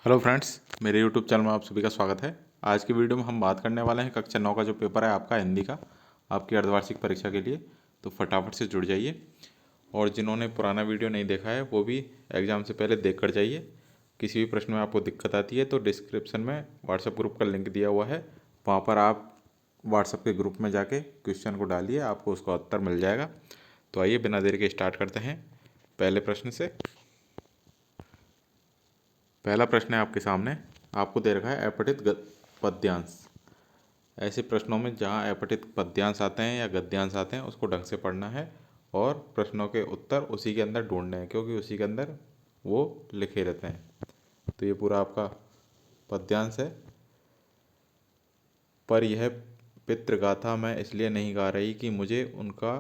Hello friends, मेरे YouTube channel में आप सभी का स्वागत है। आज की वीडियो में हम बात करने वाले हैं कक्षा 9 का जो पेपर है आपका हिंदी का, आपकी अर्धवार्षिक परीक्षा के लिए। तो फटाफट से जुड़ जाइए और जिन्होंने पुराना वीडियो नहीं देखा है वो भी एग्ज़ाम से पहले देख कर जाइए। किसी भी प्रश्न में आपको दिक्कत आती है तो डिस्क्रिप्शन में व्हाट्सएप ग्रुप का लिंक दिया हुआ है, वहाँ पर आप व्हाट्सएप के ग्रुप में जाके क्वेश्चन को डालिए, आपको उसका उत्तर मिल जाएगा। तो आइए बिना देरी के स्टार्ट करते हैं पहले प्रश्न से। पहला प्रश्न है आपके सामने, आपको दे रखा है अपठित पद्यांश। ऐसे प्रश्नों में जहाँ अपठित पद्यांश आते हैं या गद्यांश आते हैं उसको ढंग से पढ़ना है और प्रश्नों के उत्तर उसी के अंदर ढूंढने हैं, क्योंकि उसी के अंदर वो लिखे रहते हैं। तो ये पूरा आपका पद्यांश है। पर यह पितृगाथा मैं इसलिए नहीं गा रही कि मुझे उनका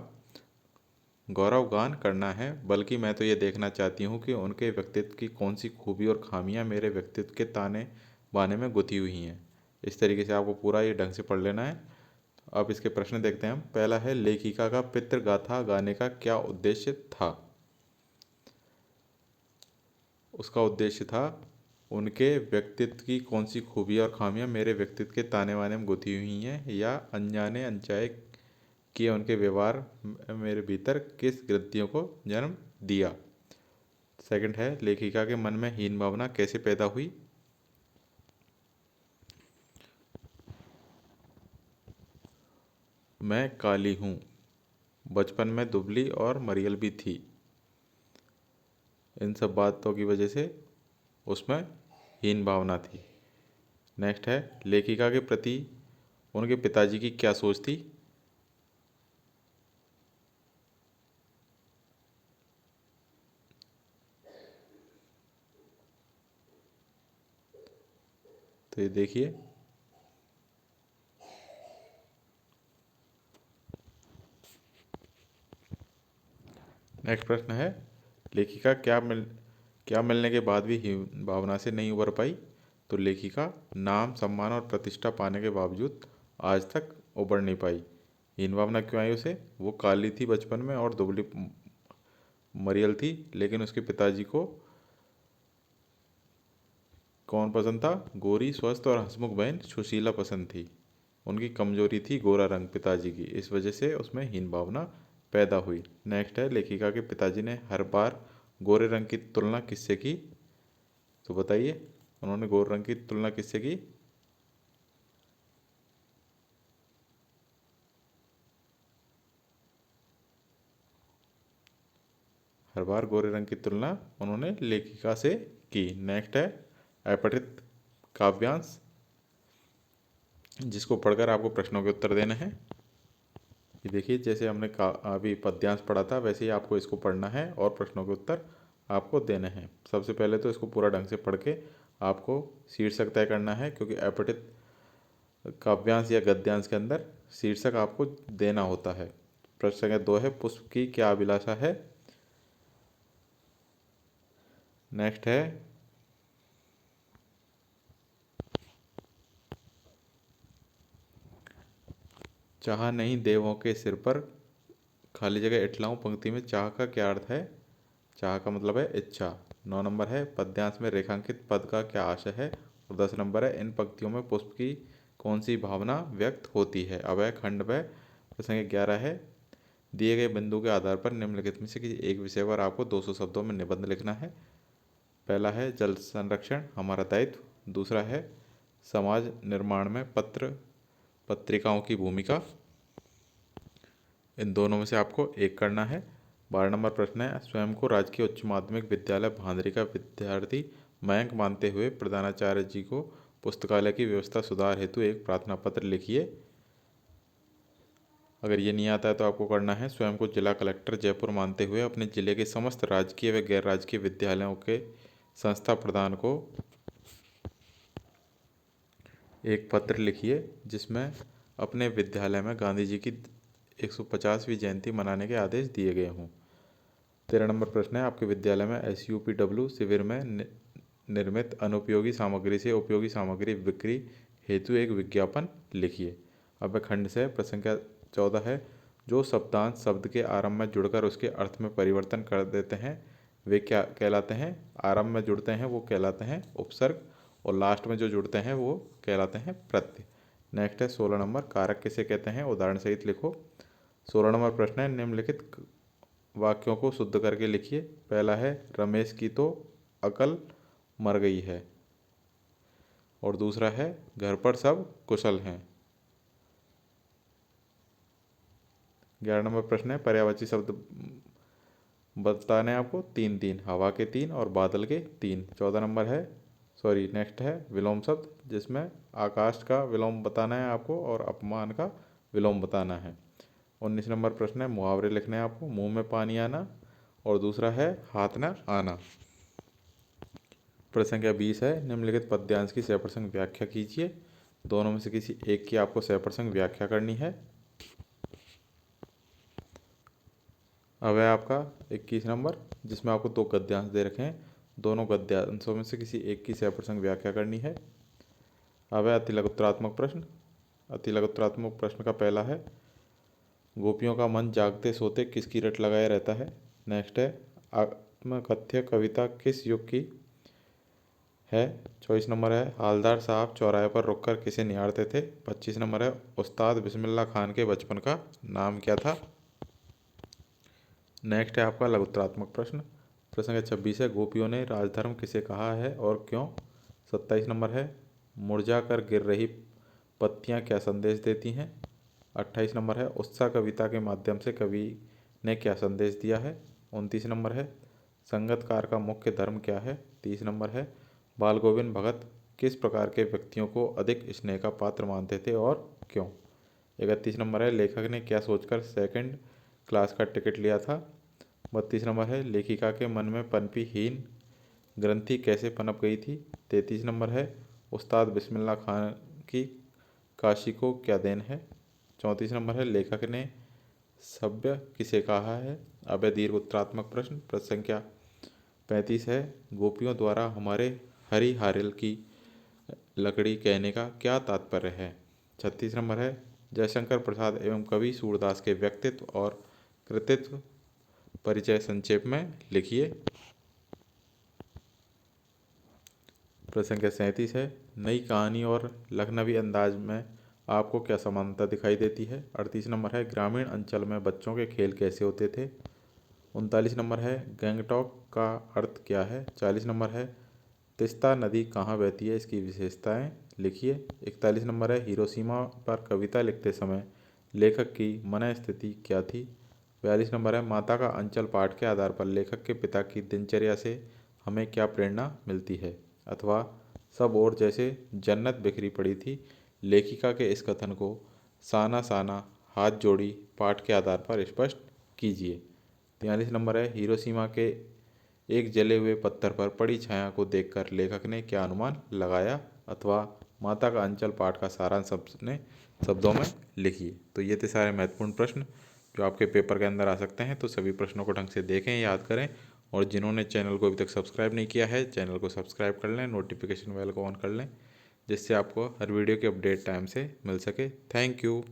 गौरवगान करना है, बल्कि मैं तो ये देखना चाहती हूँ कि उनके व्यक्तित्व की कौन सी खूबी और खामियाँ मेरे व्यक्तित्व के ताने बाने में गुथी हुई हैं। इस तरीके से आपको पूरा ये ढंग से पढ़ लेना है। अब इसके प्रश्न देखते हैं हम। पहला है, लेखिका का पितृगाथा गाने का क्या उद्देश्य था? उसका उद्देश्य था उनके व्यक्तित्व की कौन सी खूबियाँ और खामियाँ मेरे व्यक्तित्व के ताने बाने में गुथी हुई हैं, या अनजाने अनचाहे किए उनके व्यवहार मेरे भीतर किस गलतियों को जन्म दिया। सेकंड है, लेखिका के मन में हीन भावना कैसे पैदा हुई? मैं काली हूँ, बचपन में दुबली और मरियल भी थी। इन सब बातों की वजह से उसमें हीन भावना थी। नेक्स्ट है, लेखिका के प्रति उनके पिताजी की क्या सोच थी? तो ये देखिए, नेक्स्ट प्रश्न है, लेखिका क्या मिलने के बाद भी हीन भावना से नहीं उबर पाई? तो लेखिका नाम सम्मान और प्रतिष्ठा पाने के बावजूद आज तक उबर नहीं पाई। हीन भावना क्यों आई उसे? वो काली थी बचपन में और दुबली मरियल थी, लेकिन उसके पिताजी को कौन पसंद था? गोरी स्वस्थ और हंसमुख बहन सुशीला पसंद थी। उनकी कमजोरी थी गोरा रंग पिताजी की, इस वजह से उसमें हीन भावना पैदा हुई। नेक्स्ट है, लेखिका के पिताजी ने हर बार गोरे रंग की तुलना किससे की? तो बताइए, उन्होंने गोरे रंग की तुलना किससे की? हर बार गोरे रंग की तुलना उन्होंने लेखिका से की। नेक्स्ट है, अपठित काव्यांश, जिसको पढ़कर आपको प्रश्नों के उत्तर देने हैं। ये देखिए, जैसे हमने अभी पद्यांश पढ़ा था वैसे ही आपको इसको पढ़ना है और प्रश्नों के उत्तर आपको देने हैं। सबसे पहले तो इसको पूरा ढंग से पढ़ के आपको शीर्षक तय करना है, क्योंकि अपठित काव्यांश या गद्यांश के अंदर शीर्षक आपको देना होता है। प्रश्न संख्या 2 है, पुष्प की क्या अभिलाषा है? नेक्स्ट है, चाह नहीं देवों के सिर पर, खाली जगह इटलाऊं पंक्ति में चाह का क्या अर्थ है? चाह का मतलब है इच्छा। 9 नंबर है, पद्यांश में रेखांकित पद का क्या आशय है? और 10 नंबर है, इन पंक्तियों में पुष्प की कौन सी भावना व्यक्त होती है? अवय खंड वह। प्रसंग 11 है, दिए गए बिंदु के आधार पर निम्नलिखित में से किसी एक विषय पर आपको 200 शब्दों में निबंध लिखना है। पहला है, जल संरक्षण हमारा दायित्व। दूसरा है, समाज निर्माण में पत्र पत्रिकाओं की भूमिका। इन दोनों में से आपको एक करना है। 12 नंबर प्रश्न है, स्वयं को राजकीय उच्च माध्यमिक विद्यालय भांदरी का विद्यार्थी मयंक मानते हुए प्रधानाचार्य जी को पुस्तकालय की व्यवस्था सुधार हेतु एक प्रार्थना पत्र लिखिए। अगर ये नहीं आता है तो आपको करना है, स्वयं को जिला कलेक्टर जयपुर मानते हुए अपने जिले के समस्त राजकीय व गैर राजकीय विद्यालयों के संस्था प्रधान को एक पत्र लिखिए जिसमें अपने विद्यालय में गांधी जी की 150वीं जयंती मनाने के आदेश दिए गए हों। 13 नंबर प्रश्न है, आपके विद्यालय में SUPW शिविर में निर्मित अनुपयोगी सामग्री से उपयोगी सामग्री बिक्री हेतु एक विज्ञापन लिखिए। अब खंड से प्रश्न संख्या 14 है, जो शब्दांश शब्द के आरंभ में जुड़कर उसके अर्थ में परिवर्तन कर देते हैं वे क्या कहलाते हैं? आरंभ में जुड़ते हैं वो कहलाते हैं उपसर्ग, और लास्ट में जो जुड़ते हैं वो कहलाते हैं प्रत्यय। नेक्स्ट है 16 नंबर, कारक किसे कहते हैं, उदाहरण सहित लिखो। 16 नंबर प्रश्न है, निम्नलिखित वाक्यों को शुद्ध करके लिखिए। पहला है रमेश की तो अकल मर गई है, और दूसरा है घर पर सब कुशल हैं। 11 नंबर प्रश्न है, पर्यायवाची शब्द बताने आपको, तीन तीन, हवा के तीन और बादल के तीन। 14 नंबर है, नेक्स्ट है विलोम शब्द, जिसमें आकाश का विलोम बताना है आपको और अपमान का विलोम बताना है। 19 नंबर प्रश्न है, मुहावरे लिखने हैं आपको, मुंह में पानी आना और दूसरा है हाथ न आना। प्रश्न संख्या 20 है, निम्नलिखित पद्यांश की सप्रसंग व्याख्या कीजिए। दोनों में से किसी एक की आपको सप्रसंग व्याख्या करनी है। अब है आपका 21 नंबर, जिसमें आपको दो गद्यांश दे रखे हैं। दोनों गद्यांशों में से किसी एक की सप्रसंग व्याख्या करनी है। अब है अतिलघुत्तरात्मक प्रश्न। अतिलघुत्तरात्मक प्रश्न का पहला है, गोपियों का मन जागते सोते किसकी रट लगाए रहता है। नेक्स्ट है, आत्मकथ्य कविता किस युग की है। 24 नंबर है, हालदार साहब चौराहे पर रुककर किसे निहारते थे। 25 नंबर है, उस्ताद बिस्मिल्लाह खान के बचपन का नाम क्या था। नेक्स्ट है आपका लघुत्तरात्मक प्रश्न। प्रश्न संख्या 26 है, गोपियों ने राजधर्म किसे कहा है और क्यों। 27 नंबर है, मुरझा कर गिर रही पत्तियां क्या संदेश देती हैं। 28 नंबर है, उत्साह कविता के माध्यम से कवि ने क्या संदेश दिया है। 29 नंबर है, संगतकार का मुख्य धर्म क्या है। 30 नंबर है, बाल गोविंद भगत किस प्रकार के व्यक्तियों को अधिक स्नेह का पात्र मानते थे और क्यों। 31 नंबर है, लेखक ने क्या सोचकर सेकंड क्लास का टिकट लिया था। 32 नंबर है, लेखिका के मन में पनपी हीन ग्रंथि कैसे पनप गई थी। 33 नंबर है, उस्ताद बिस्मिल्लाह खान की काशी को क्या देन है। 34 नंबर है, लेखक ने सभ्य किसे कहा है। अब है दीर्घ उत्तरात्मक प्रश्न। प्रश्न संख्या 35 है, गोपियों द्वारा हमारे हरि हारिल की लकड़ी कहने का क्या तात्पर्य है। 36 नंबर है, जयशंकर प्रसाद एवं कवि सूरदास के व्यक्तित्व और कृतित्व परिचय संक्षेप में लिखिए। प्रश्न संख्या 37 है, नई कहानी और लखनवी अंदाज में आपको क्या समानता दिखाई देती है। 38 नंबर है, ग्रामीण अंचल में बच्चों के खेल कैसे होते थे। 39 नंबर है, गैंगटॉक का अर्थ क्या है। 40 नंबर है, तिस्ता नदी कहाँ बहती है, इसकी विशेषताएं लिखिए। 41 नंबर है, हिरोशिमा पर कविता लिखते समय लेखक की मन स्थिति क्या थी। 42 नंबर है, माता का अंचल पाठ के आधार पर लेखक के पिता की दिनचर्या से हमें क्या प्रेरणा मिलती है। अथवा सब और जैसे जन्नत बिखरी पड़ी थी, लेखिका के इस कथन को साना साना हाथ जोड़ी पाठ के आधार पर स्पष्ट कीजिए। 43 नंबर है, हिरोशिमा के एक जले हुए पत्थर पर पड़ी छाया को देखकर लेखक ने क्या अनुमान लगाया। अथवा माता का अंचल पाठ का सारांश अपने शब्दों में लिखिए। तो ये थे सारे महत्वपूर्ण प्रश्न जो आपके पेपर के अंदर आ सकते हैं। तो सभी प्रश्नों को ढंग से देखें, याद करें, और जिन्होंने चैनल को अभी तक सब्सक्राइब नहीं किया है, चैनल को सब्सक्राइब कर लें, नोटिफिकेशन बेल को ऑन कर लें, जिससे आपको हर वीडियो की अपडेट टाइम से मिल सके। Thank you.